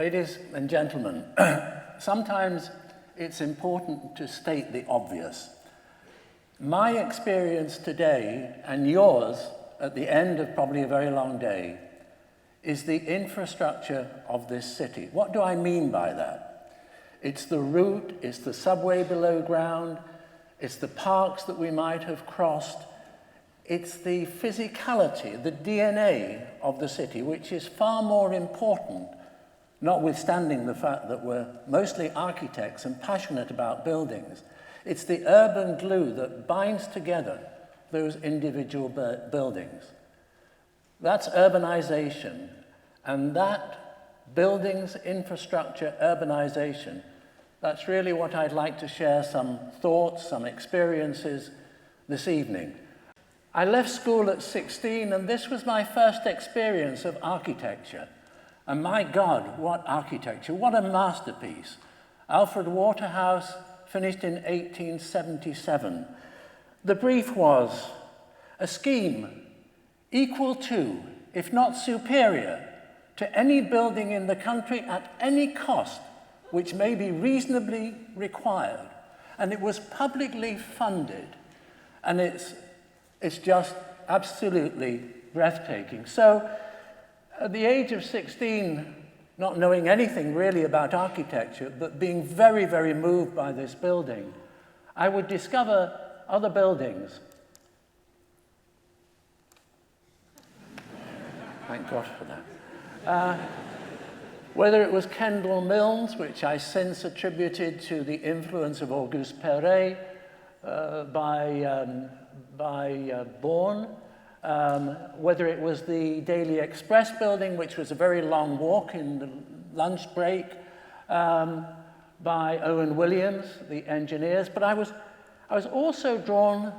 Ladies and gentlemen, sometimes it's important to state the obvious. My experience today, and yours at the end of probably a very long day, is the infrastructure of this city. What do I mean by that? It's the route, it's the subway below ground, it's the parks that we might have crossed, it's the physicality, the DNA of the city, which is far more important, notwithstanding the fact that we're mostly architects and passionate about buildings. It's the urban glue that binds together those individual buildings. That's urbanization, and that buildings, infrastructure, urbanization, that's really what I'd like to share some thoughts, some experiences this evening. I left school at 16, and this was my first experience of architecture. And my God, what architecture, what a masterpiece. Alfred Waterhouse, finished in 1877. The brief was a scheme equal to, if not superior, to any building in the country at any cost which may be reasonably required. And it was publicly funded. And it's just absolutely breathtaking. So at the age of 16, not knowing anything really about architecture, but being very, very moved by this building, I would discover other buildings. Thank God for that. Whether it was Kendall Milnes, which I since attributed to the influence of Auguste Perret by Bourne, whether it was the Daily Express building, which was a very long walk in the lunch break, by Owen Williams, the engineers. But I was also drawn,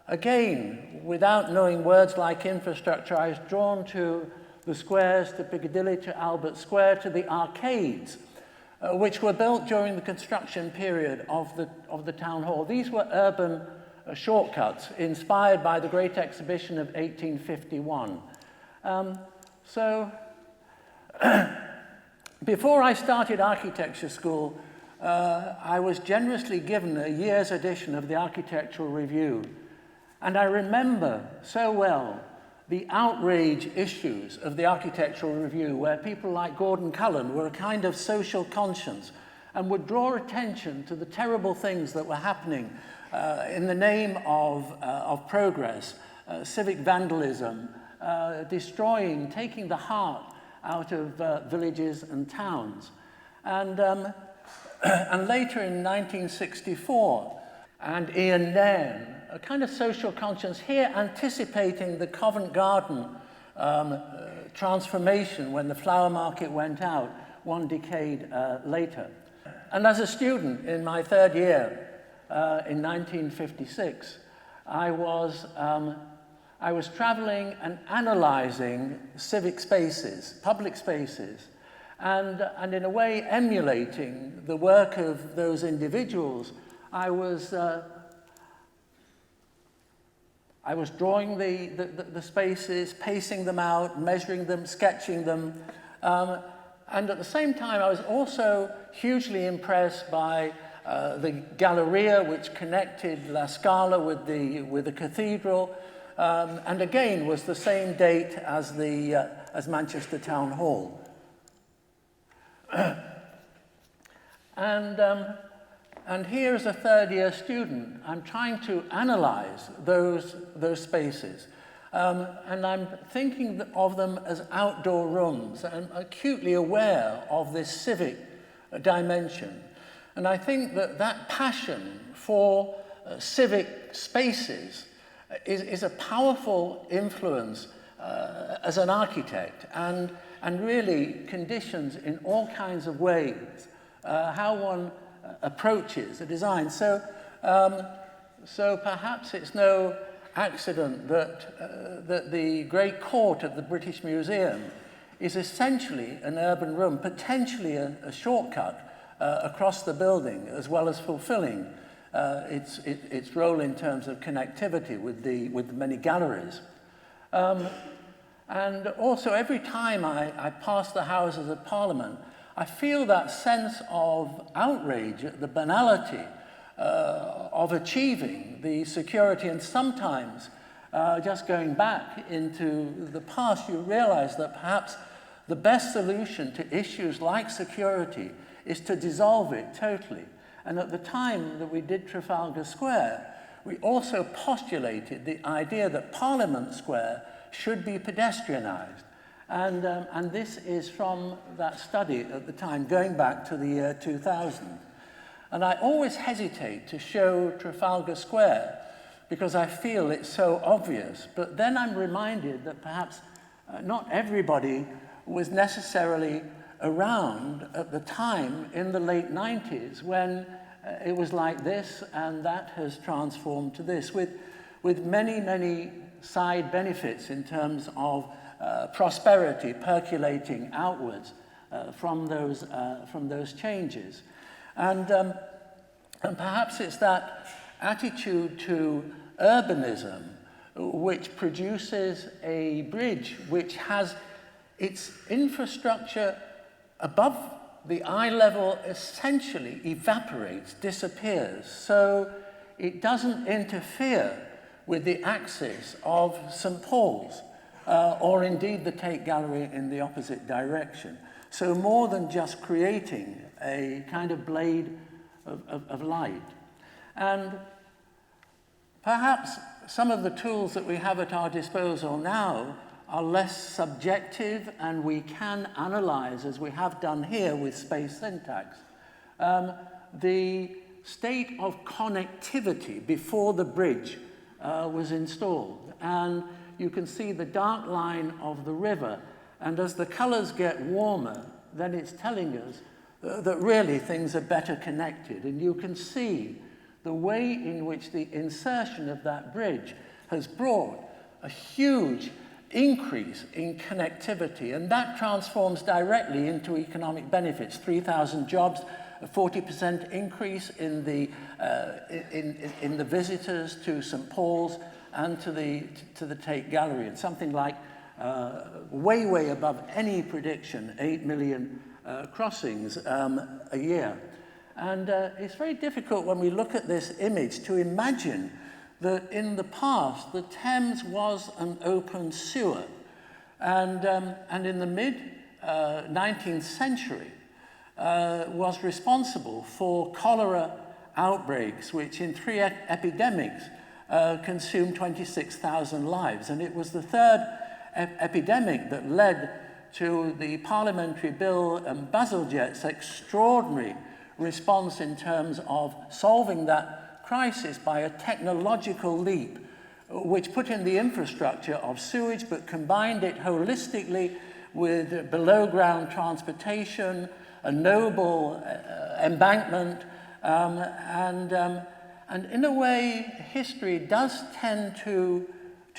again, without knowing words like infrastructure, I was drawn to the squares, to Piccadilly, to Albert Square, to the arcades, which were built during the construction period of the town hall. These were urban shortcuts inspired by the Great Exhibition of 1851. Before I started architecture school, I was generously given a year's edition of the Architectural Review. And I remember so well the outrage issues of the Architectural Review, where people like Gordon Cullen were a kind of social conscience and would draw attention to the terrible things that were happening in the name of progress, civic vandalism, destroying, taking the heart out of villages and towns. And later in 1964, and Ian Nairn, a kind of social conscience here anticipating the Covent Garden transformation when the flower market went out one decade later. And as a student in my third year, in 1956, I was traveling and analyzing civic spaces, public spaces, and in a way emulating the work of those individuals. I was drawing the spaces, pacing them out, measuring them, sketching them, and at the same time I was also hugely impressed by the Galleria, which connected La Scala with the cathedral, and again was the same date as Manchester Town Hall. And here as a third-year student, I'm trying to analyze those spaces. And I'm thinking of them as outdoor rooms. I'm acutely aware of this civic dimension. And I think that passion for civic spaces is a powerful influence as an architect and really conditions in all kinds of ways how one approaches a design. So perhaps it's no accident that the Great Court at the British Museum is essentially an urban room, potentially a shortcut across the building, as well as fulfilling its role in terms of connectivity with the many galleries. And And also, every time I pass the Houses of Parliament, I feel that sense of outrage at the banality of achieving the security, and sometimes just going back into the past, you realize that perhaps the best solution to issues like security is to dissolve it totally. And at the time that we did Trafalgar Square, we also postulated the idea that Parliament Square should be pedestrianised. And this is from that study at the time, going back to the year 2000. And I always hesitate to show Trafalgar Square because I feel it's so obvious. But then I'm reminded that perhaps not everybody was necessarily around at the time in the late 90s when it was like this, and that has transformed to this with many, many side benefits in terms of prosperity percolating outwards from those changes. And perhaps it's that attitude to urbanism which produces a bridge which has its infrastructure above the eye level essentially evaporates, disappears. So it doesn't interfere with the axis of St. Paul's or indeed the Tate Gallery in the opposite direction. So more than just creating a kind of blade of light. And perhaps some of the tools that we have at our disposal now are less subjective, and we can analyze, as we have done here with space syntax, the state of connectivity before the bridge was installed. And you can see the dark line of the river, and as the colors get warmer, then it's telling us that really things are better connected. And you can see the way in which the insertion of that bridge has brought a huge increase in connectivity, and that transforms directly into economic benefits. 3,000 jobs, a 40% increase in the visitors to St. Paul's and to the Tate Gallery, and something like way above any prediction, 8 million crossings a year. And it's very difficult when we look at this image to imagine that in the past, the Thames was an open sewer. And in the mid-19th century, was responsible for cholera outbreaks, which in 3 epidemics consumed 26,000 lives. And it was the third epidemic that led to the parliamentary bill and Bazalgette's extraordinary response in terms of solving that crisis by a technological leap, which put in the infrastructure of sewage but combined it holistically with below-ground transportation, a noble embankment, and in a way, history does tend to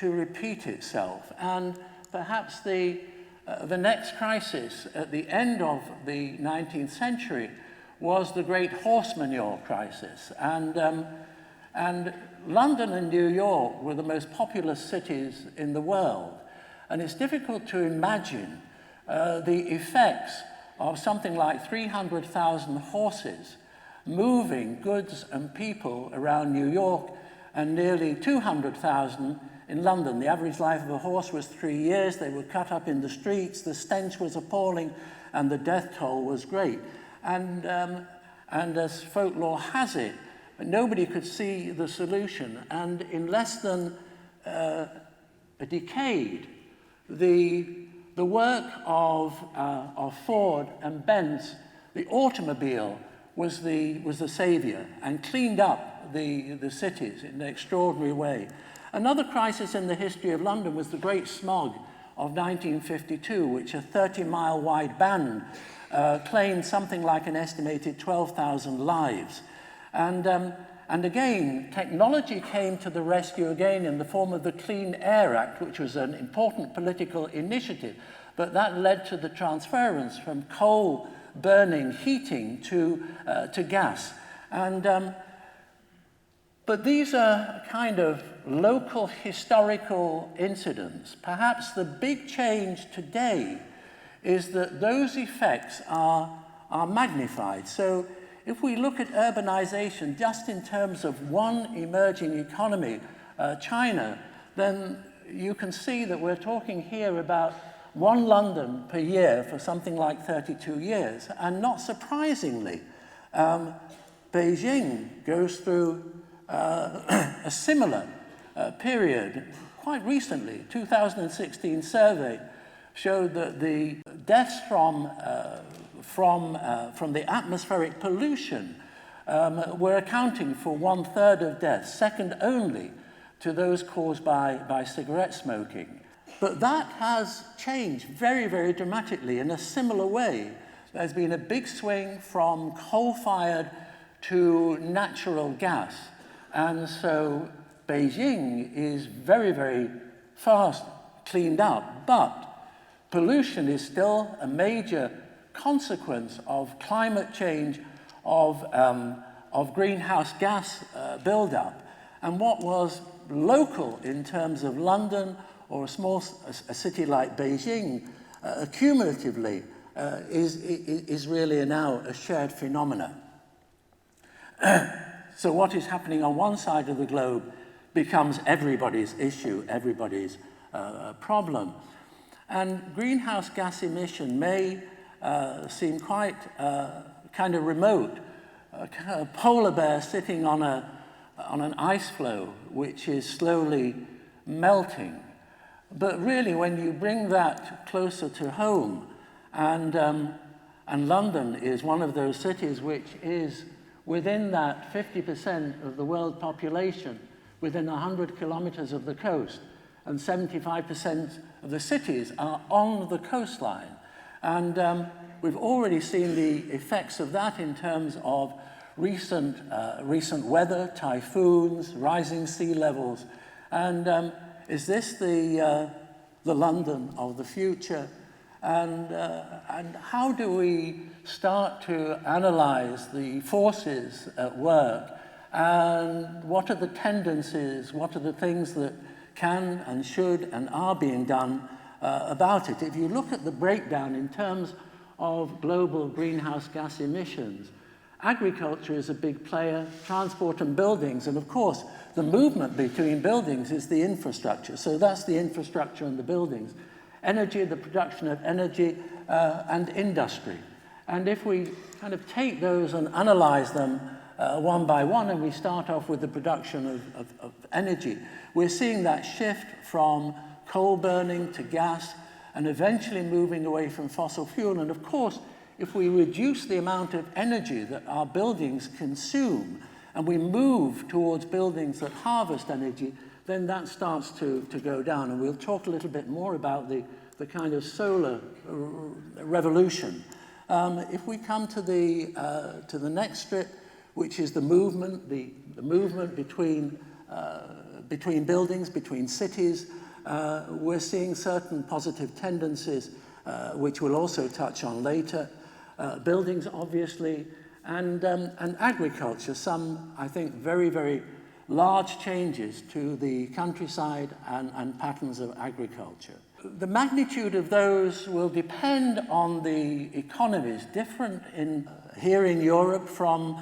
repeat itself. And perhaps the next crisis at the end of the 19th century was the great horse manure crisis. And London and New York were the most populous cities in the world. And it's difficult to imagine the effects of something like 300,000 horses moving goods and people around New York, and nearly 200,000 in London. The average life of a horse was 3 years. They were cut up in the streets. The stench was appalling, and the death toll was great. And as folklore has it, nobody could see the solution. And in less than a decade, the work of Ford and Benz, the automobile was the savior and cleaned up the cities in an extraordinary way. Another crisis in the history of London was the Great Smog of 1952, which a 30-mile wide band claimed something like an estimated 12,000 lives. And again, technology came to the rescue again in the form of the Clean Air Act, which was an important political initiative, but that led to the transference from coal burning, heating to gas. And But these are kind of local historical incidents. Perhaps the big change today is that those effects are magnified. So if we look at urbanization just in terms of one emerging economy, China, then you can see that we're talking here about one London per year for something like 32 years. And not surprisingly, Beijing goes through a similar period quite recently. 2016 survey showed that the deaths from the atmospheric pollution were accounting for 1/3 of deaths, second only to those caused by cigarette smoking. But that has changed very, very dramatically in a similar way. There's been a big swing from coal-fired to natural gas. And so Beijing is very, very fast cleaned up. But pollution is still a major consequence of climate change, of greenhouse gas buildup. And what was local in terms of London or a city like Beijing, cumulatively, is really now a shared phenomena. So what is happening on one side of the globe becomes everybody's issue, everybody's problem. And greenhouse gas emission may seem quite kind of remote. A polar bear sitting on an ice floe which is slowly melting. But really, when you bring that closer to home, and London is one of those cities which is within that 50% of the world population, within 100 kilometers of the coast, and 75% of the cities are on the coastline. And we've already seen the effects of that in terms of recent weather, typhoons, rising sea levels. And is this the London of the future? And how do we start to analyze the forces at work? And what are the tendencies? What are the things that can and should and are being done about it? If you look at the breakdown in terms of global greenhouse gas emissions, agriculture is a big player, transport and buildings, and of course, the movement between buildings is the infrastructure. So that's the infrastructure and the buildings. Energy, the production of energy, and industry. And if we kind of take those and analyze them one by one, and we start off with the production of energy, we're seeing that shift from coal burning to gas, and eventually moving away from fossil fuel. And of course, if we reduce the amount of energy that our buildings consume, and we move towards buildings that harvest energy, then that starts to go down. And we'll talk a little bit more about the kind of solar revolution. If we come to the next strip, which is the movement between buildings, between cities, we're seeing certain positive tendencies, which we'll also touch on later. Buildings, obviously, and agriculture. Some, I think, very, very large changes to the countryside and patterns of agriculture. The magnitude of those will depend on the economies, different here in Europe from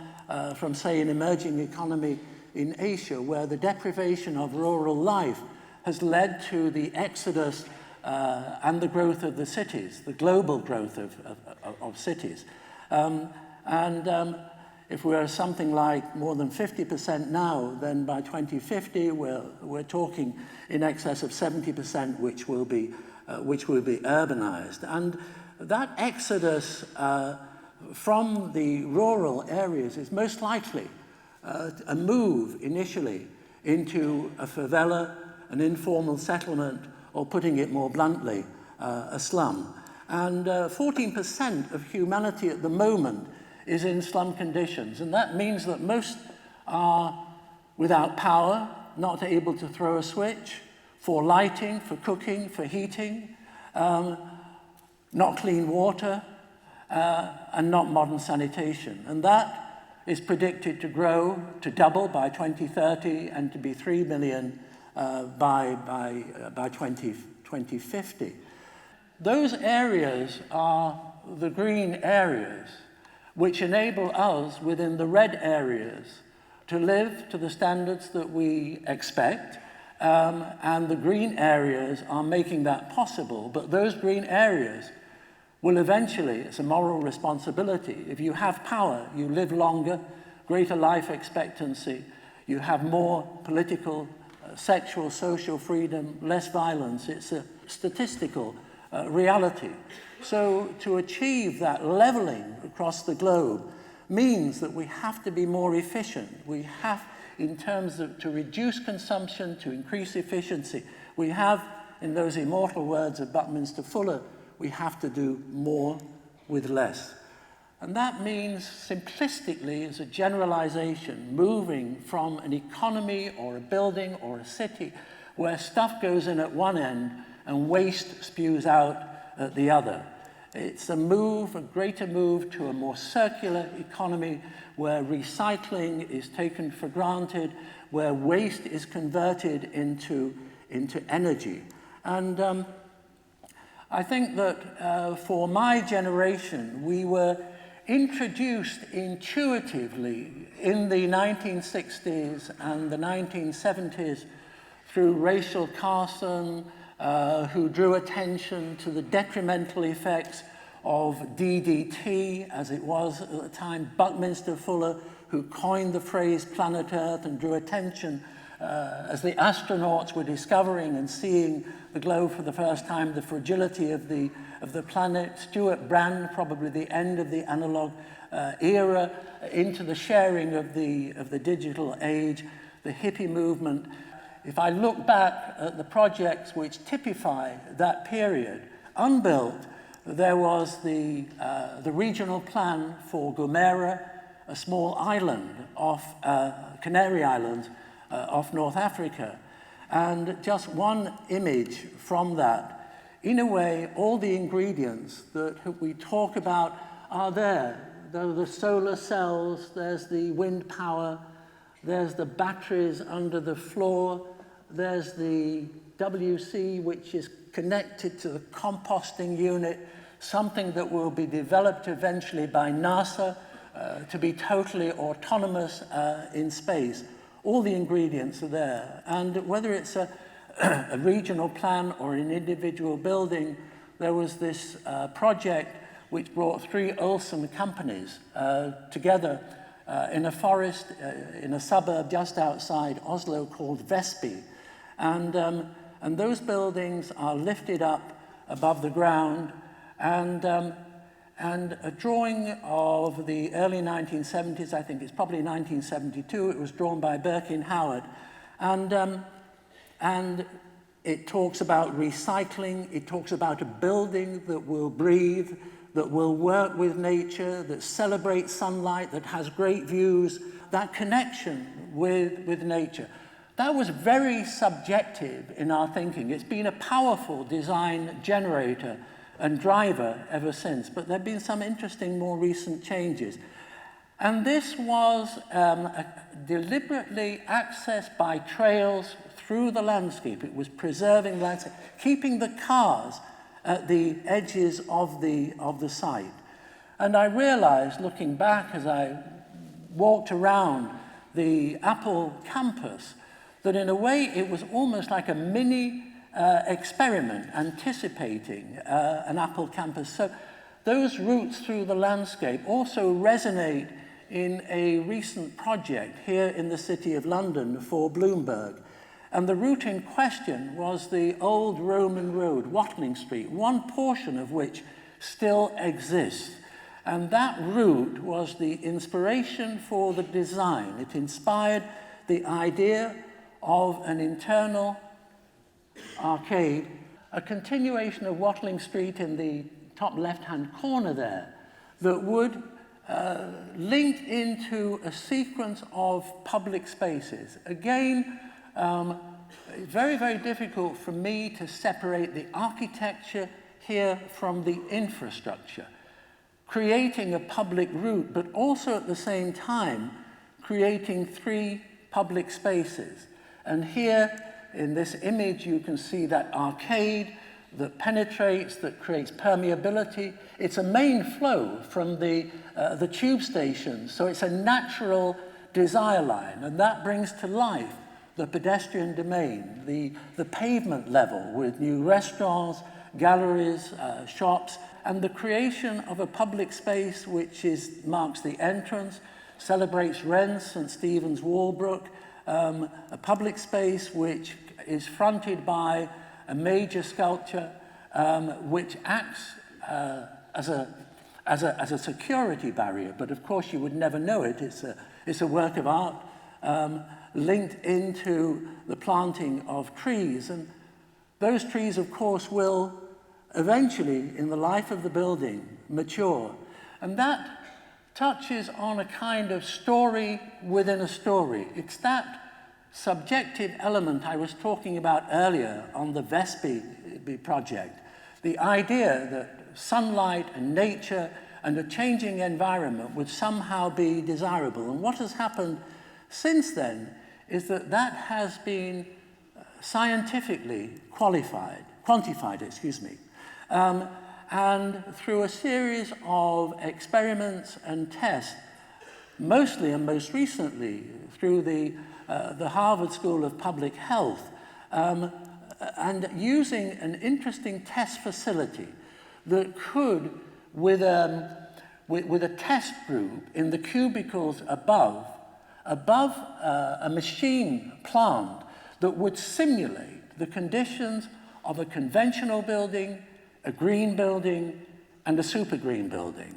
say, an emerging economy in Asia, where the deprivation of rural life has led to the exodus and the growth of the cities, the global growth of cities. If we're something like more than 50% now, then by 2050 we're talking in excess of 70%, which will be urbanized. And that exodus from the rural areas is most likely a move initially into a favela, an informal settlement, or putting it more bluntly, a slum. And 14% of humanity at the moment is in slum conditions, and that means that most are without power, not able to throw a switch, for lighting, for cooking, for heating, not clean water, and not modern sanitation. And that is predicted to grow, to double by 2030 and to be 3 million by 2050. Those areas are the green areas which enable us within the red areas to live to the standards that we expect, and the green areas are making that possible. But those green areas will eventually, it's a moral responsibility. If you have power, you live longer, greater life expectancy, you have more political, sexual, social freedom, less violence. It's a statistical reality. So to achieve that leveling across the globe means that we have to be more efficient. We have, in terms of to reduce consumption, to increase efficiency, we have, in those immortal words of Buckminster Fuller, we have to do more with less. And that means, simplistically, as a generalization, moving from an economy or a building or a city where stuff goes in at one end and waste spews out at the other. It's a move, a greater move to a more circular economy where recycling is taken for granted, where waste is converted into energy. And I think that for my generation, we were introduced intuitively in the 1960s and the 1970s through Rachel Carson, who drew attention to the detrimental effects of DDT, as it was at the time, Buckminster Fuller, who coined the phrase planet Earth and drew attention as the astronauts were discovering and seeing the globe for the first time, the fragility of the planet. Stuart Brand, probably the end of the analog era, into the sharing of the digital age, the hippie movement. If I look back at the projects which typify that period, unbuilt, there was the regional plan for Gomera, a small island off Canary Islands, off North Africa. And just one image from that, in a way, all the ingredients that we talk about are there. There are the solar cells, there's the wind power, there's the batteries under the floor, there's the WC, which is connected to the composting unit, something that will be developed eventually by NASA to be totally autonomous in space. All the ingredients are there. And whether it's a regional plan or an individual building, there was this project which brought 3 Olsen companies together in a forest, in a suburb just outside Oslo called Vestby. And those buildings are lifted up above the ground, and a drawing of the early 1970s, I think it's probably 1972, it was drawn by Birkin Howard, and it talks about recycling, it talks about a building that will breathe, that will work with nature, that celebrates sunlight, that has great views, that connection with nature. That was very subjective in our thinking. It's been a powerful design generator and driver ever since, but there have been some interesting, more recent changes. And this was deliberately accessed by trails through the landscape. It was preserving the landscape, keeping the cars at the edges of the site. And I realized, looking back as I walked around the Apple campus, that in a way it was almost like a mini experiment anticipating an Apple campus. So those routes through the landscape also resonate in a recent project here in the City of London for Bloomberg. And the route in question was the old Roman road, Watling Street, one portion of which still exists. And that route was the inspiration for the design. It inspired the idea of an internal arcade, a continuation of Watling Street in the top left-hand corner there, that would link into a sequence of public spaces. Again, it's very, very difficult for me to separate the architecture here from the infrastructure. creating a public route, but also at the same time creating 3 public spaces. And here in this image you can see that arcade that penetrates, that creates permeability. It's a main flow from the tube station, so it's a natural desire line, and that brings to life the pedestrian domain, the pavement level with new restaurants, galleries, shops, and the creation of a public space which marks the entrance, celebrates Wren's St. Stephen's Walbrook, a public space which is fronted by a major sculpture which acts as a security barrier, but of course you would never know it. It's a work of art linked into the planting of trees, and those trees of course will eventually in the life of the building mature, and that touches on a kind of story within a story. It's that subjective element I was talking about earlier on the Vespi project, the idea that sunlight and nature and a changing environment would somehow be desirable. And what has happened since then is that that has been scientifically quantified, and through a series of experiments and tests, mostly and most recently through the Harvard School of Public Health, and using an interesting test facility that could, with a test group in the cubicles above a machine plant that would simulate the conditions of a conventional building, a green building, and a super green building.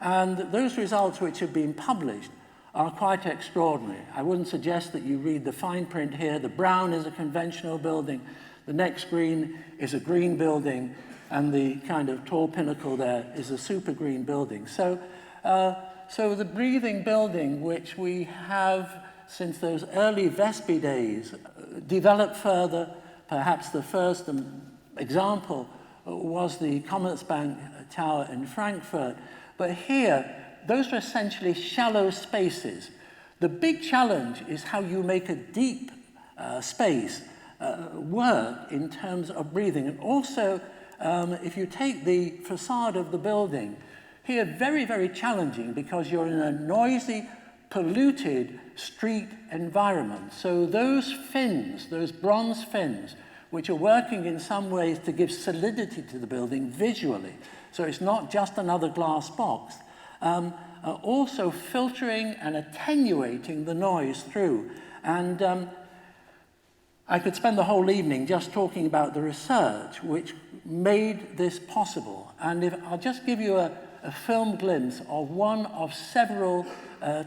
And those results which have been published are quite extraordinary. I wouldn't suggest that you read the fine print here. The brown is a conventional building, the next green is a green building, and the kind of tall pinnacle there is a super green building. So the breathing building, which we have since those early Vespi days, developed further. Perhaps the first example was the Commerzbank Tower in Frankfurt. But here, those are essentially shallow spaces. The big challenge is how you make a deep space work in terms of breathing. And also, if you take the facade of the building, here very, very challenging because you're in a noisy, polluted street environment. So those fins, those bronze fins, which are working in some ways to give solidity to the building visually, so it's not just another glass box, are also filtering and attenuating the noise through. And I could spend the whole evening just talking about the research which made this possible. And if I'll just give you a film glimpse of one of several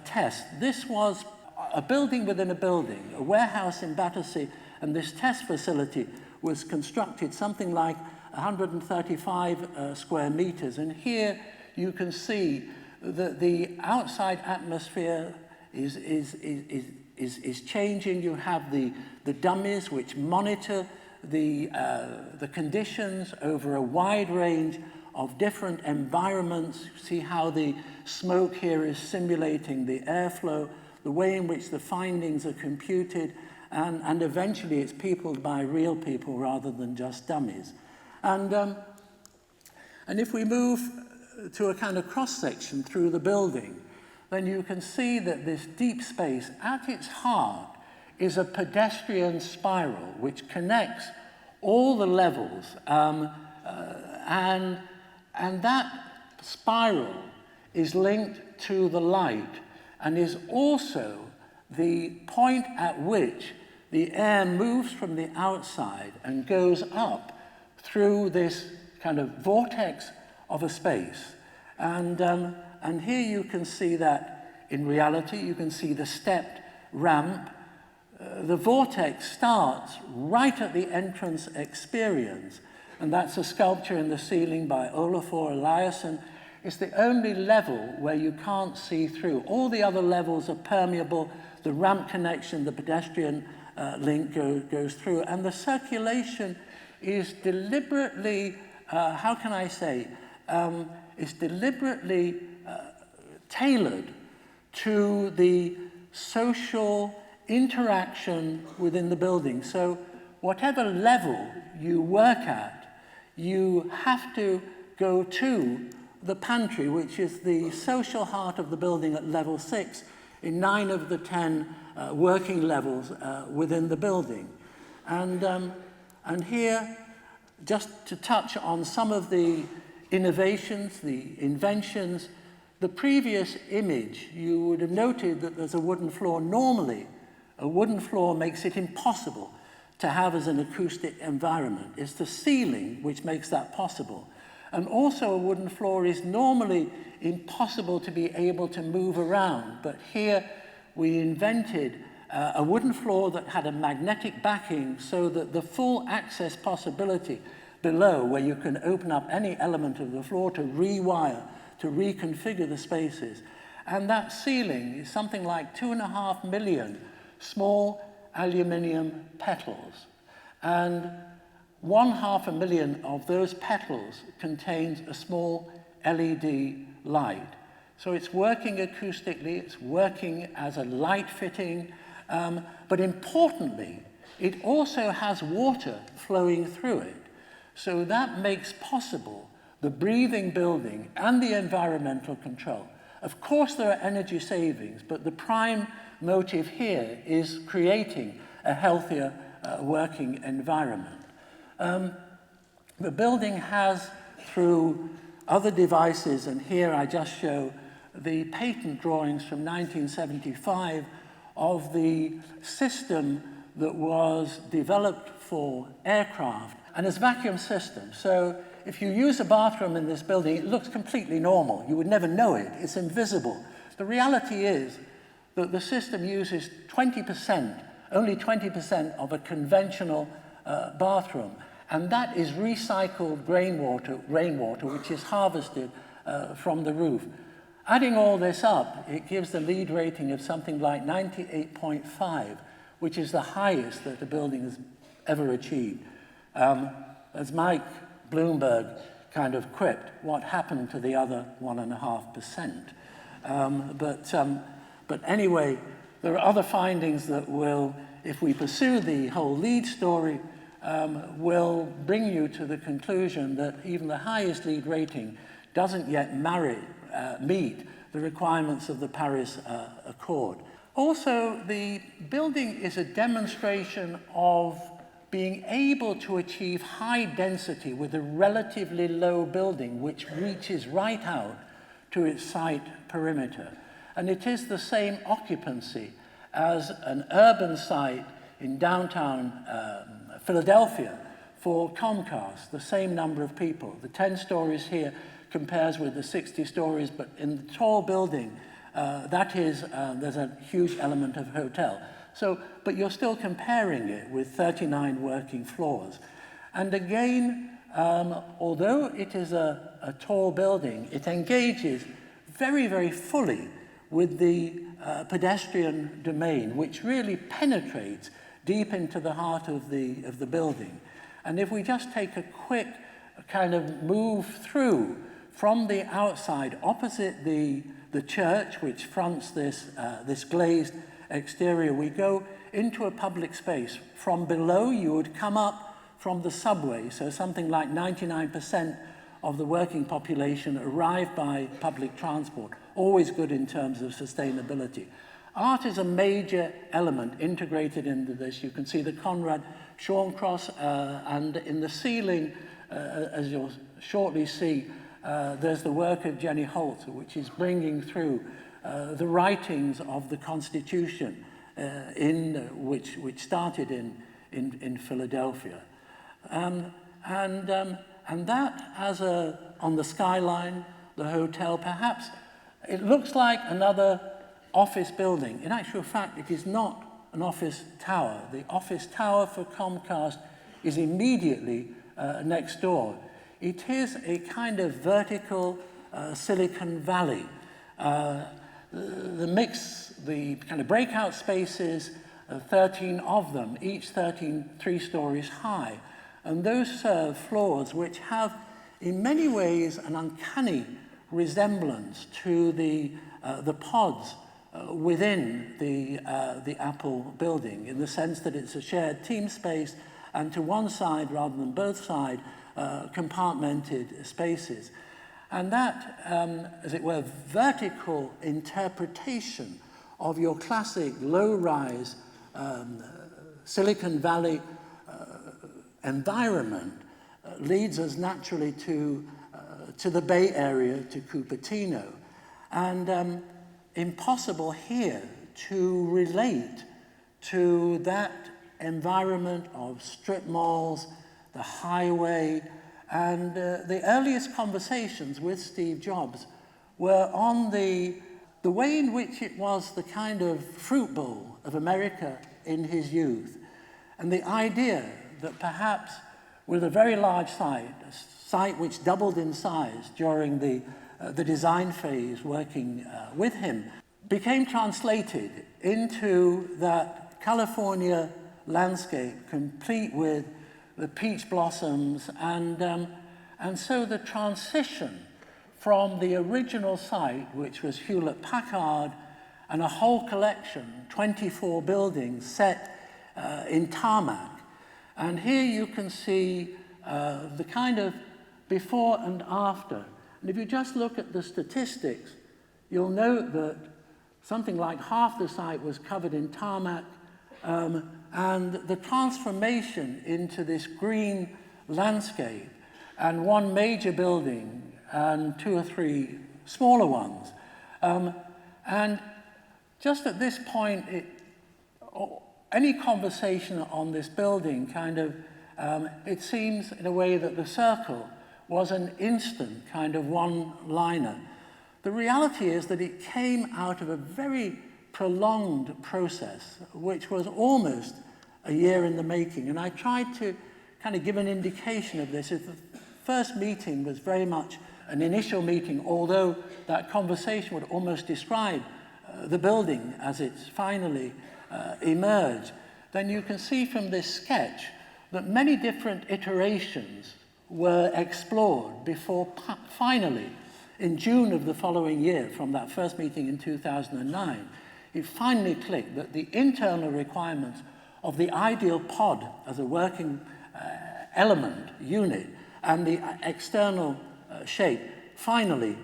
tests. This was a building within a building, a warehouse in Battersea, and this test facility was constructed something like 135 square meters. And here you can see that the outside atmosphere is changing. You have the dummies which monitor the conditions over a wide range of different environments. See how the smoke here is simulating the airflow, the way in which the findings are computed, and eventually it's peopled by real people rather than just dummies. And if we move to a kind of cross-section through the building, then you can see that this deep space, at its heart, is a pedestrian spiral which connects all the levels, and that spiral is linked to the light and is also the point at which the air moves from the outside and goes up through this kind of vortex of a space. And here you can see that in reality. You can see the stepped ramp. The vortex starts right at the entrance experience, and that's a sculpture in the ceiling by Olafur Eliasson. It's the only level where you can't see through. All the other levels are permeable. The ramp connection, the pedestrian link goes through, and the circulation is deliberately, how can I say, is deliberately tailored to the social interaction within the building. So whatever level you work at, you have to go to the pantry, which is the social heart of the building at level 6, in 9 of the 10 working levels within the building. And here, just to touch on some of the innovations, the inventions, the previous image, you would have noted that there's a wooden floor. Normally, a wooden floor makes it impossible to have as an acoustic environment. It's the ceiling which makes that possible. And also a wooden floor is normally impossible to be able to move around. But here we invented a wooden floor that had a magnetic backing so that the full access possibility below, where you can open up any element of the floor to rewire, to reconfigure the spaces. And that ceiling is something like 2.5 million small aluminium petals. And 500,000 of those petals contains a small LED light. So it's working acoustically, it's working as a light fitting, but importantly, it also has water flowing through it. So that makes possible the breathing building and the environmental control. Of course, there are energy savings, but the prime motive here is creating a healthier working environment. The building has, through other devices, and here I just show the patent drawings from 1975 of the system that was developed for aircraft, and it's a vacuum system. So if you use a bathroom in this building, it looks completely normal. You would never know it. It's invisible. The reality is that the system uses 20%, only 20% of a conventional bathroom. And that is recycled rainwater, which is harvested from the roof. Adding all this up, it gives the LEED rating of something like 98.5, which is the highest that the building has ever achieved. As Mike Bloomberg kind of quipped, what happened to the other 1.5%? But anyway, there are other findings that will, if we pursue the whole LEED story, will bring you to the conclusion that even the highest LEED rating doesn't yet meet the requirements of the Paris Accord. Also, the building is a demonstration of being able to achieve high density with a relatively low building which reaches right out to its site perimeter. And it is the same occupancy as an urban site in downtown Philadelphia for Comcast, the same number of people. The 10 stories here compares with the 60 stories, but in the tall building, there's a huge element of hotel. So, but you're still comparing it with 39 working floors. And again, although it is a tall building, it engages very, very fully with the pedestrian domain, which really penetrates deep into the heart of the building. And if we just take a quick kind of move through from the outside, opposite the church, which fronts this glazed exterior, we go into a public space. From below, you would come up from the subway, so something like 99% of the working population arrive by public transport. Always good in terms of sustainability. Art is a major element integrated into this. You can see the Conrad Shawcross, and in the ceiling, as you'll shortly see, there's the work of Jenny Holt, which is bringing through the writings of the Constitution, which started in Philadelphia. And that, on the skyline, the hotel, perhaps, it looks like another office building. In actual fact, it is not an office tower. The office tower for Comcast is immediately next door. It is a kind of vertical Silicon Valley. The kind of breakout spaces, 13 of them, each 3 stories high. And those serve floors which have, in many ways, an uncanny resemblance to the pods within the Apple building, in the sense that it's a shared team space, and to one side rather than both sides, compartmented spaces. And that, as it were, vertical interpretation of your classic low-rise Silicon Valley environment leads us naturally to the Bay Area, to Cupertino. And impossible here to relate to that environment of strip malls, the highway, and the earliest conversations with Steve Jobs were on the way in which it was the kind of fruit bowl of America in his youth, and the idea that perhaps with a very large site, a site which doubled in size during the design phase working with him, became translated into that California landscape, complete with the peach blossoms, and so the transition from the original site, which was Hewlett-Packard, and a whole collection, 24 buildings set in tarmac. And here you can see the kind of before and after. And if you just look at the statistics, you'll note that something like half the site was covered in tarmac, and the transformation into this green landscape, and one major building and 2 or 3 smaller ones. And just at this point, any conversation on this building kind of, it seems in a way that the circle was an instant kind of one-liner. The reality is that it came out of a very prolonged process, which was almost a year in the making. And I tried to kind of give an indication of this. The first meeting was very much an initial meeting, although that conversation would almost describe the building as it's finally emerged. Then you can see from this sketch that many different iterations were explored before finally, in June of the following year, from that first meeting in 2009, it finally clicked that the internal requirements of the ideal pod as a working element, unit, and the external shape finally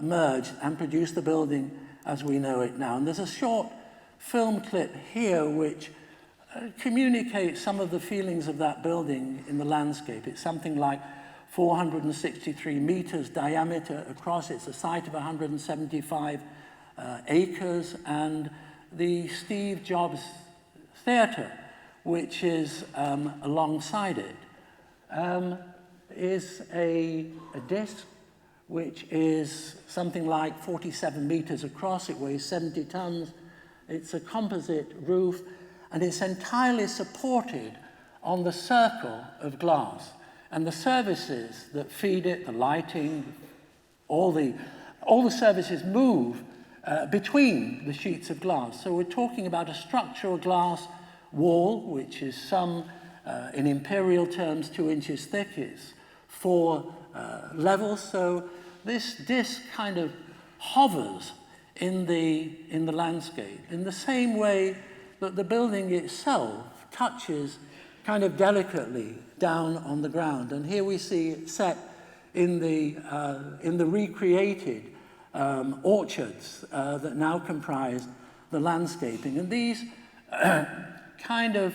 merged and produced the building as we know it now. And there's a short film clip here which communicates some of the feelings of that building in the landscape. It's something like 463 meters diameter across. It's a site of 175 acres, and the Steve Jobs Theater, which is alongside it, is a disc which is something like 47 meters across. It weighs 70 tons. It's a composite roof, and it's entirely supported on the circle of glass. And the services that feed it, the lighting, all the services move between the sheets of glass. So we're talking about a structural glass wall, which is in imperial terms, 2 inches thick. It's 4 levels. So this disc kind of hovers in the landscape in the same way that the building itself touches kind of delicately down on the ground. And here we see it set in the recreated orchards that now comprise the landscaping. And these kind of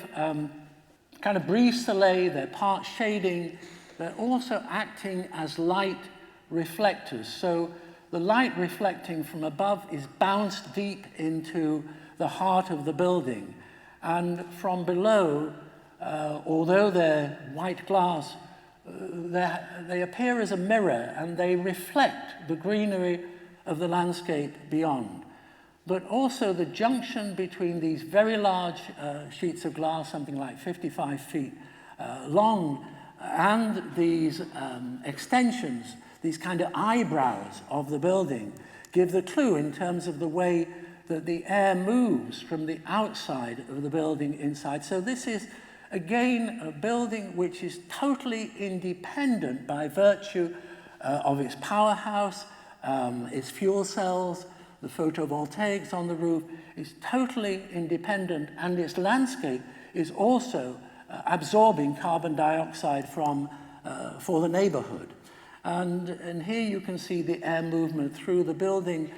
brise soleil, they're part shading, they're also acting as light reflectors. So the light reflecting from above is bounced deep into the heart of the building. And from below, although they're white glass, they appear as a mirror, and they reflect the greenery of the landscape beyond. But also the junction between these very large sheets of glass, something like 55 feet long, and these extensions, these kind of eyebrows of the building, give the clue in terms of the way that the air moves from the outside of the building inside. So this is, again, a building which is totally independent by virtue of its powerhouse, its fuel cells, the photovoltaics on the roof is totally independent, and its landscape is also absorbing carbon dioxide for the neighborhood. And here you can see the air movement through the building.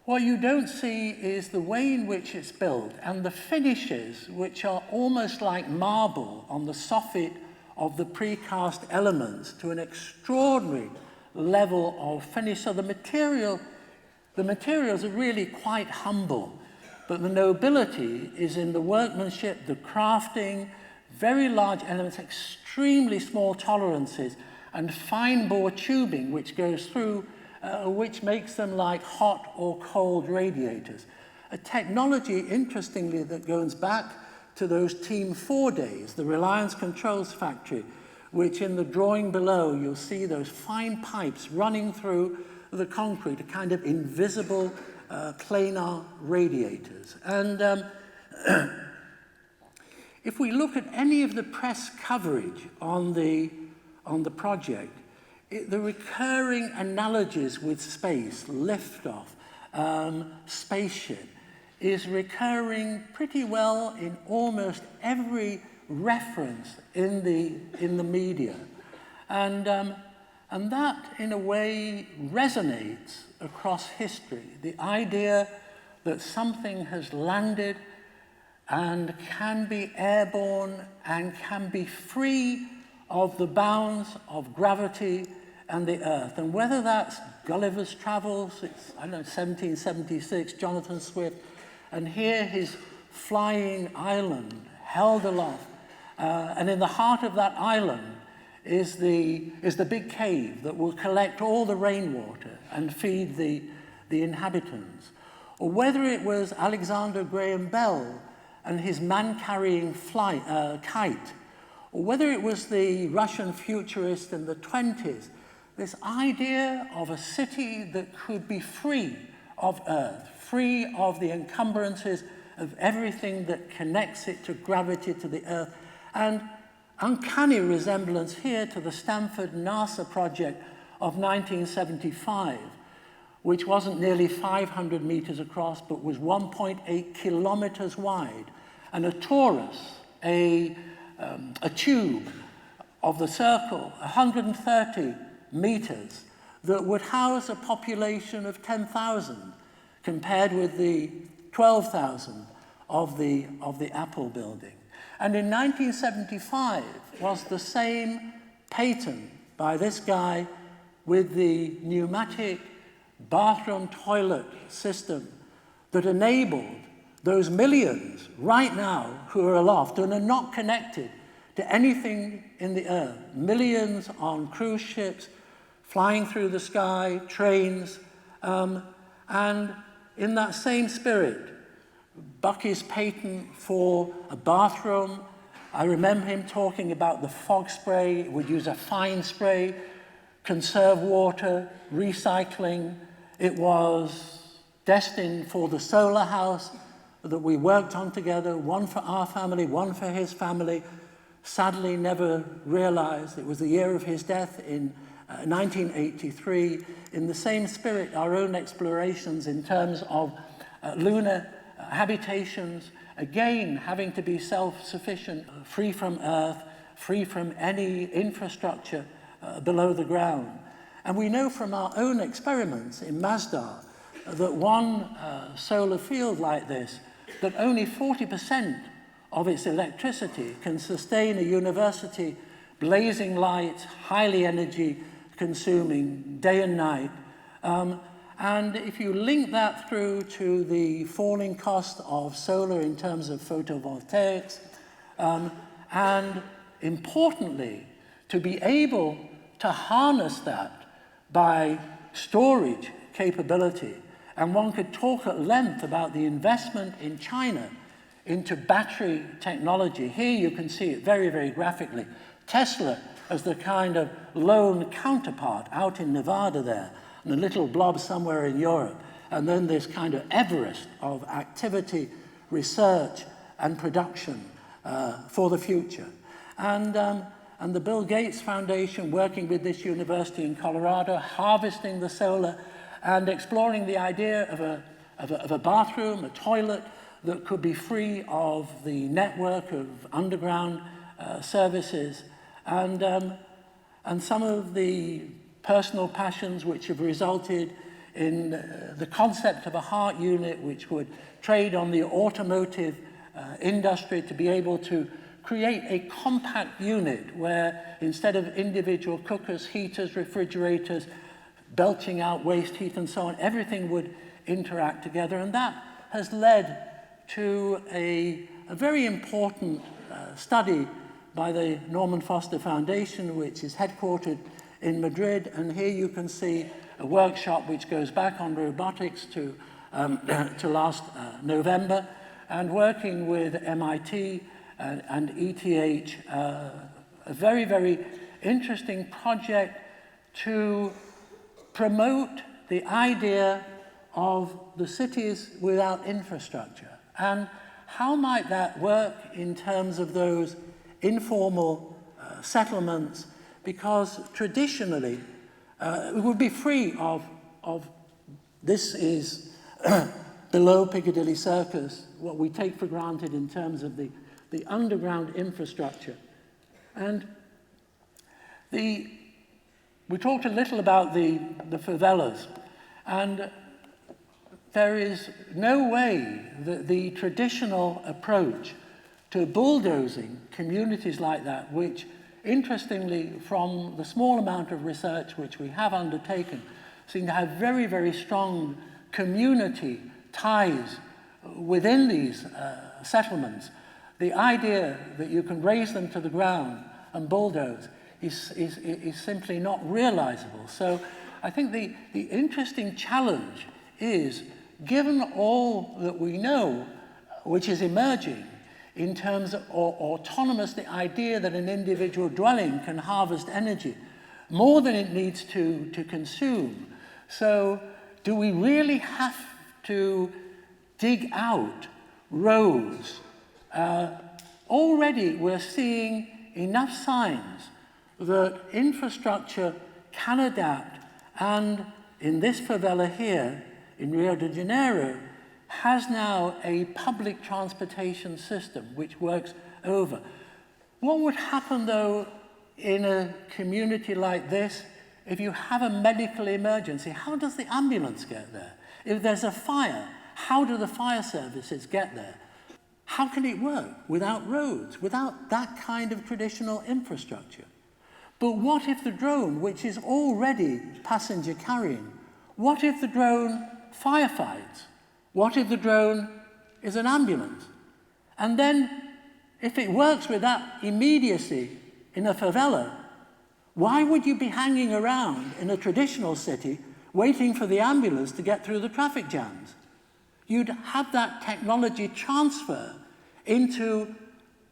What you don't see is the way in which it's built and the finishes, which are almost like marble on the soffit of the precast elements to an extraordinary level of finish. So the materials are really quite humble, but the nobility is in the workmanship, the crafting, very large elements, extremely small tolerances, and fine bore tubing which goes through, which makes them like hot or cold radiators. A technology, interestingly, that goes back to those Team 4 days, the Reliance Controls factory, which in the drawing below, you'll see those fine pipes running through the concrete, a kind of invisible planar radiators. And if we look at any of the press coverage on the project, the recurring analogies with space, liftoff, spaceship, is recurring pretty well in almost every reference in the media. And that, in a way, resonates across history. The idea that something has landed and can be airborne and can be free of the bounds of gravity and the earth. And whether that's Gulliver's Travels, it's, 1776, Jonathan Swift, and here his flying island held aloft. And in the heart of that island is the big cave that will collect all the rainwater and feed the inhabitants. Or whether it was Alexander Graham Bell and his man-carrying kite, or whether it was the Russian futurist in the 20s, this idea of a city that could be free of Earth, free of the encumbrances of everything that connects it to gravity, to the Earth, and uncanny resemblance here to the Stanford NASA project of 1975, which wasn't nearly 500 meters across, but was 1.8 kilometers wide, and a torus, a tube of the circle, 130 meters, that would house a population of 10,000, compared with the 12,000 of the Apple building. And in 1975 was the same patent by this guy with the pneumatic bathroom toilet system that enabled those millions right now who are aloft and are not connected to anything in the earth. Millions on cruise ships, flying through the sky, trains, and in that same spirit, Bucky's patent for a bathroom, I remember him talking about the fog spray. It would use a fine spray, conserve water, recycling. It was destined for the solar house that we worked on together, one for our family, one for his family. Sadly, never realized. It was the year of his death in 1983. In the same spirit, our own explorations in terms of lunar habitations, again, having to be self-sufficient, free from Earth, free from any infrastructure below the ground. And we know from our own experiments in Masdar that one solar field like this, that only 40% of its electricity can sustain a university, blazing lights, highly energy consuming, day and night. And if you link that through to the falling cost of solar in terms of photovoltaics, and importantly, to be able to harness that by storage capability. And one could talk at length about the investment in China into battery technology. Here you can see it very, very graphically. Tesla as the kind of lone counterpart out in Nevada there, and a little blob somewhere in Europe, and then this kind of Everest of activity, research, and production for the future. And and the Bill Gates Foundation working with this university in Colorado, harvesting the solar and exploring the idea of a bathroom, a toilet that could be free of the network of underground services, and some of the personal passions which have resulted in the concept of a heart unit which would trade on the automotive industry to be able to create a compact unit where instead of individual cookers, heaters, refrigerators, belching out waste heat and so on, everything would interact together. And that has led to a very important study by the Norman Foster Foundation, which is headquartered in Madrid. And here you can see a workshop which goes back on robotics to last November, and working with MIT and ETH, a very, very interesting project to promote the idea of the cities without infrastructure. And how might that work in terms of those informal settlements? Because traditionally, it would be free of this is below Piccadilly Circus, what we take for granted in terms of the underground infrastructure. And we talked a little about the favelas, and there is no way that the traditional approach to bulldozing communities like that, which interestingly, from the small amount of research which we have undertaken, seem to have very, very strong community ties within these settlements. The idea that you can raise them to the ground and bulldoze is simply not realizable. So I think the interesting challenge is, given all that we know, which is emerging in terms of autonomous, the idea that an individual dwelling can harvest energy more than it needs to consume. So do we really have to dig out roads? Already we're seeing enough signs that infrastructure can adapt, and in this favela here in Rio de Janeiro has now a public transportation system which works over. What would happen though in a community like this if you have a medical emergency? How does the ambulance get there? If there's a fire, how do the fire services get there? How can it work without roads, without that kind of traditional infrastructure? But what if the drone, which is already passenger carrying, what if the drone firefights? What if the drone is an ambulance? And then, if it works with that immediacy in a favela, why would you be hanging around in a traditional city waiting for the ambulance to get through the traffic jams? You'd have that technology transfer into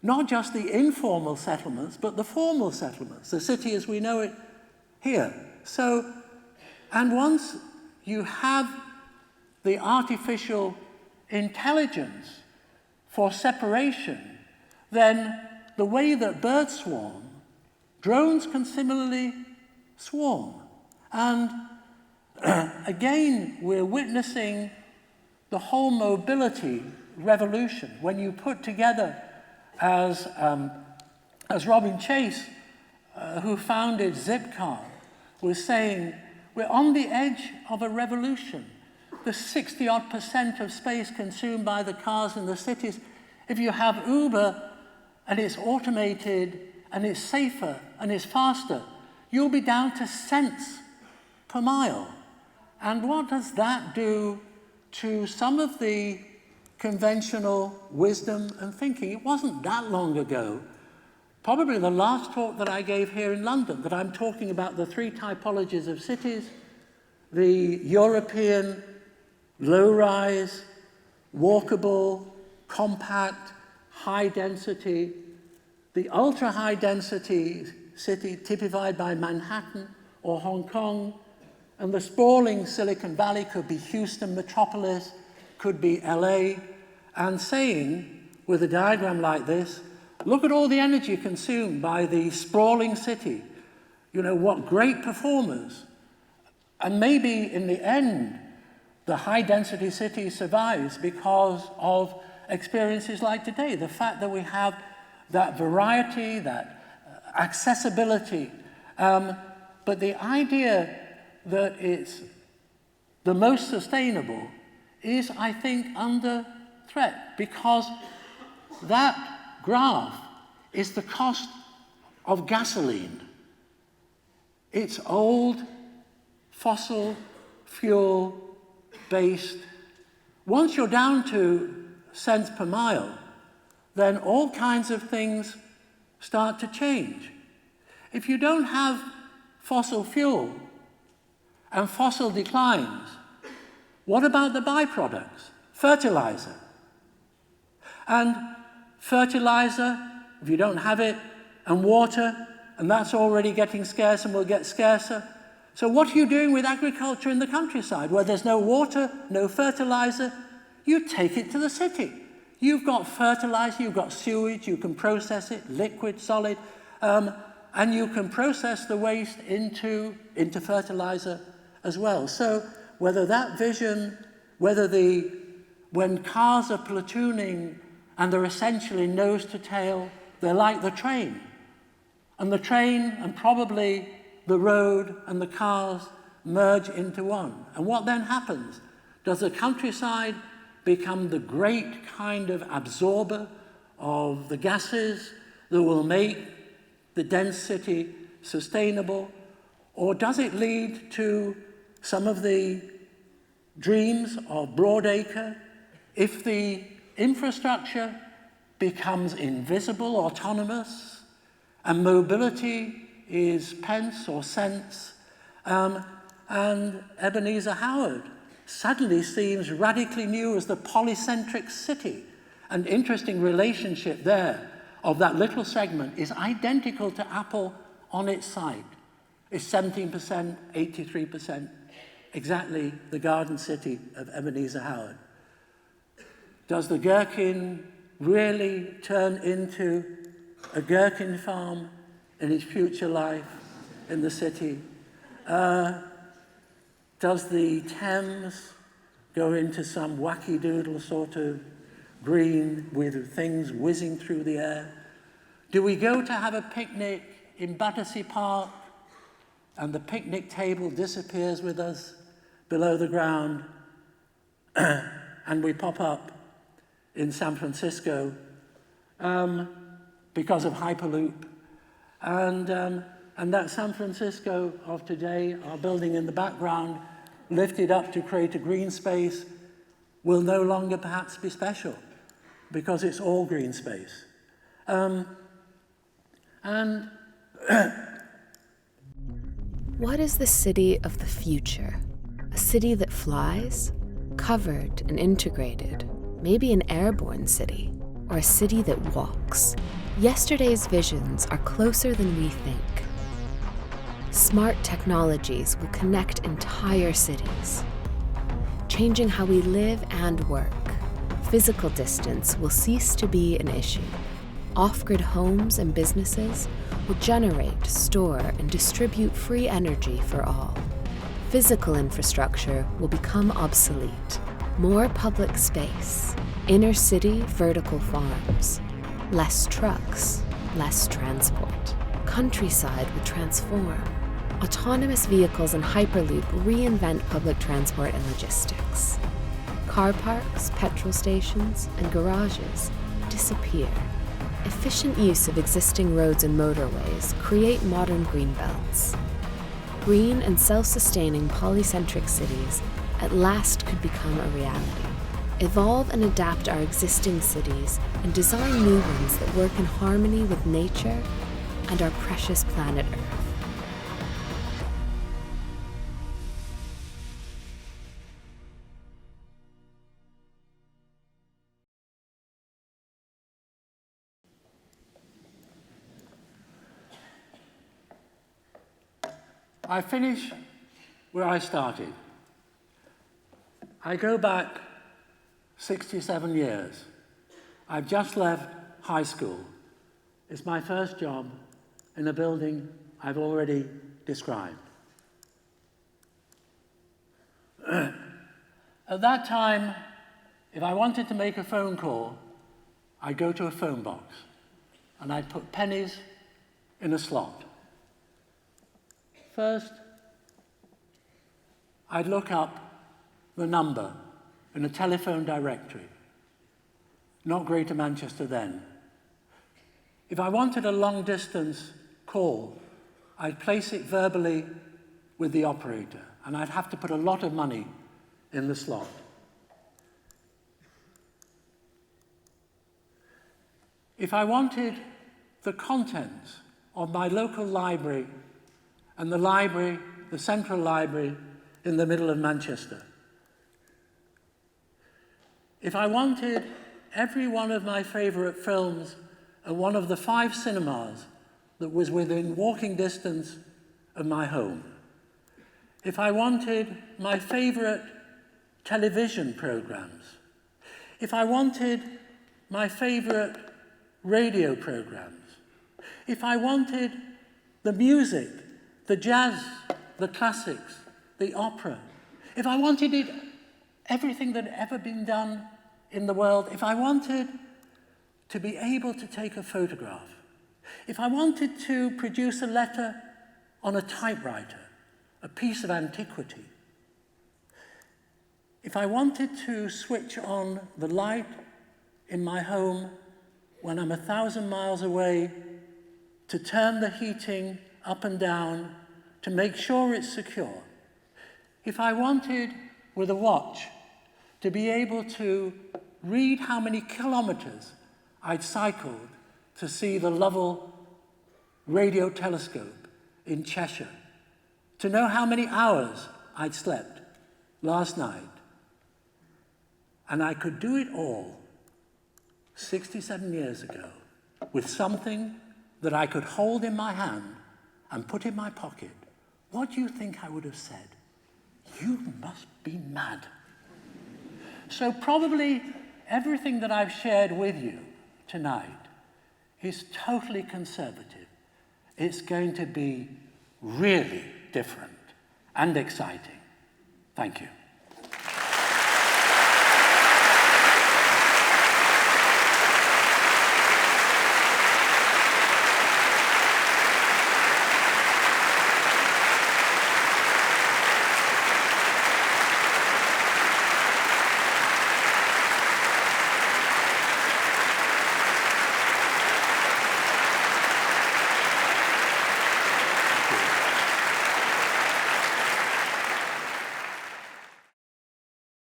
not just the informal settlements, but the formal settlements, the city as we know it here. So, and once you have the artificial intelligence for separation, then the way that birds swarm, drones can similarly swarm. And again, we're witnessing the whole mobility revolution. When you put together, as Robin Chase, who founded Zipcar, was saying, we're on the edge of a revolution. The 60-odd% of space consumed by the cars in the cities, if you have Uber and it's automated and it's safer and it's faster, you'll be down to cents per mile. And what does that do to some of the conventional wisdom and thinking? It wasn't that long ago, probably the last talk that I gave here in London, that I'm talking about the three typologies of cities: the European low-rise, walkable, compact, high density, the ultra-high density city typified by Manhattan or Hong Kong, and the sprawling Silicon Valley could be Houston metropolis, could be LA, and saying, with a diagram like this, Look at all the energy consumed by the sprawling city. You know, what great performers. And maybe in the end, the high-density city survives because of experiences like today. The fact that we have that variety, that accessibility. But the idea that it's the most sustainable is, I think, under threat, because that graph is the cost of gasoline. It's old, fossil fuel based. Once you're down to cents per mile, then all kinds of things start to change. If you don't have fossil fuel and fossil declines, what about the byproducts? Fertilizer. And fertilizer, if you don't have it, and water, and that's already getting scarce and will get scarcer. So what are you doing with agriculture in the countryside where there's no water, no fertilizer? You take it to the city. You've got fertilizer, you've got sewage, you can process it, liquid, solid, and you can process the waste into fertilizer as well. So whether that vision, when cars are platooning and they're essentially nose to tail, they're like the train. And the train and probably the road and the cars merge into one. And what then happens? Does the countryside become the great kind of absorber of the gases that will make the dense city sustainable? Or does it lead to some of the dreams of Broadacre? If the infrastructure becomes invisible, autonomous, and mobility is pence or cents, and Ebenezer Howard suddenly seems radically new as the polycentric city. An interesting relationship there of that little segment is identical to Apple on its site. It's 17%, 83%, exactly the garden city of Ebenezer Howard. Does the gherkin really turn into a gherkin farm in his future life in the city? Does the Thames go into some wacky doodle sort of green with things whizzing through the air? Do we go to have a picnic in Battersea Park and the picnic table disappears with us below the ground and we pop up in San Francisco because of Hyperloop? And that San Francisco of today, our building in the background, lifted up to create a green space, will no longer perhaps be special because it's all green space. What is the city of the future? A city that flies? Covered and integrated? Maybe an airborne city? Or a city that walks? Yesterday's visions are closer than we think. Smart technologies will connect entire cities, changing how we live and work. Physical distance will cease to be an issue. Off-grid homes and businesses will generate, store, and distribute free energy for all. Physical infrastructure will become obsolete. More public space, inner-city vertical farms, less trucks, less transport. Countryside will transform. Autonomous vehicles and Hyperloop reinvent public transport and logistics. Car parks, petrol stations, and garages disappear. Efficient use of existing roads and motorways create modern green belts. Green and self-sustaining polycentric cities at last could become a reality. Evolve and adapt our existing cities and design new ones that work in harmony with nature and our precious planet Earth. I finish where I started. I go back 67 years. I've just left high school. It's my first job in a building I've already described. At that time, if I wanted to make a phone call, I'd go to a phone box and I'd put pennies in a slot. First, I'd look up the number in a telephone directory. Not Greater Manchester then. If I wanted a long-distance call, I'd place it verbally with the operator, and I'd have to put a lot of money in the slot. If I wanted the contents of my local library and the central library in the middle of Manchester, if I wanted every one of my favourite films at one of the 5 cinemas that was within walking distance of my home, if I wanted my favourite television programmes, if I wanted my favourite radio programmes, if I wanted the music, the jazz, the classics, the opera, if I wanted it, everything that had ever been done in the world, if I wanted to be able to take a photograph, if I wanted to produce a letter on a typewriter, a piece of antiquity, if I wanted to switch on the light in my home when I'm 1,000 miles away, to turn the heating up and down, to make sure it's secure, if I wanted, with a watch, to be able to read how many kilometers I'd cycled to see the Lovell radio telescope in Cheshire, to know how many hours I'd slept last night. And I could do it all 67 years ago with something that I could hold in my hand and put in my pocket. What do you think I would have said? You must be mad. So probably everything that I've shared with you tonight is totally conservative. It's going to be really different and exciting. Thank you.